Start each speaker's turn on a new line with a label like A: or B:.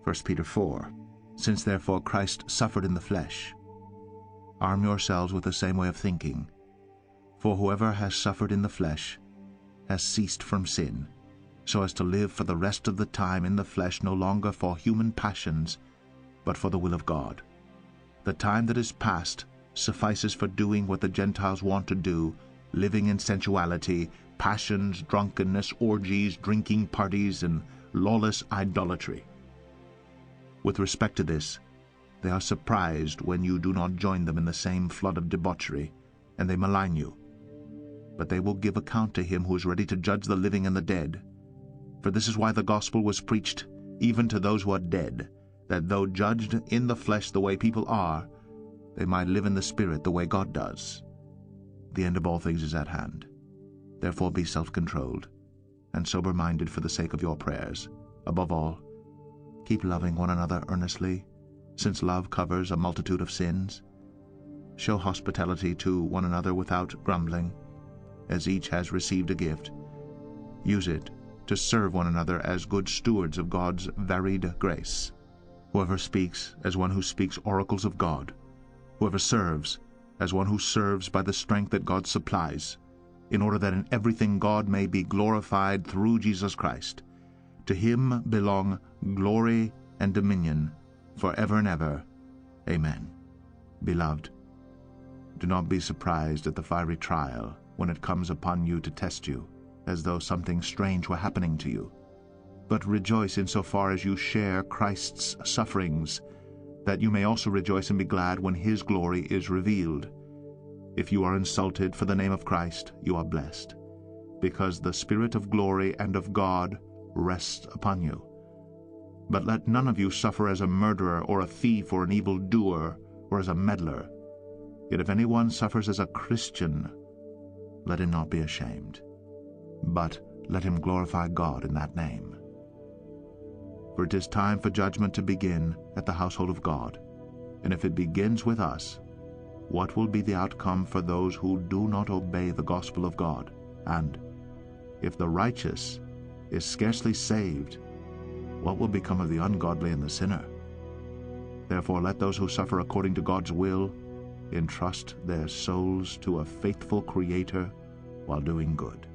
A: 1 Peter 4, Since therefore Christ suffered in the flesh, arm yourselves with the same way of thinking. For whoever has suffered in the flesh has ceased from sin, so as to live for the rest of the time in the flesh no longer for human passions, but for the will of God. The time that is past suffices for doing what the Gentiles want to do, living in sensuality, passions, drunkenness, orgies, drinking parties, and lawless idolatry. With respect to this, they are surprised when you do not join them in the same flood of debauchery, and they malign you. But they will give account to him who is ready to judge the living and the dead. For this is why the gospel was preached even to those who are dead, that though judged in the flesh the way people are, they might live in the spirit the way God does. The end of all things is at hand. Therefore be self-controlled and sober-minded for the sake of your prayers. Above all, keep loving one another earnestly, since love covers a multitude of sins. Show hospitality to one another without grumbling. As each has received a gift, use it to serve one another as good stewards of God's varied grace. Whoever speaks, as one who speaks oracles of God. Whoever serves, as one who serves by the strength that God supplies, in order that in everything God may be glorified through Jesus Christ. To him belong glory and dominion forever and ever. Amen. Beloved, do not be surprised at the fiery trial when it comes upon you to test you, as though something strange were happening to you. But rejoice insofar as you share Christ's sufferings, that you may also rejoice and be glad when his glory is revealed. If you are insulted for the name of Christ, you are blessed, because the Spirit of glory and of God rests upon you. But let none of you suffer as a murderer or a thief or an evildoer or as a meddler. Yet if anyone suffers as a Christian, let him not be ashamed, but let him glorify God in that name. For it is time for judgment to begin at the household of God, and if it begins with us, what will be the outcome for those who do not obey the gospel of God? And if the righteous is scarcely saved, what will become of the ungodly and the sinner? Therefore let those who suffer according to God's will entrust their souls to a faithful Creator while doing good.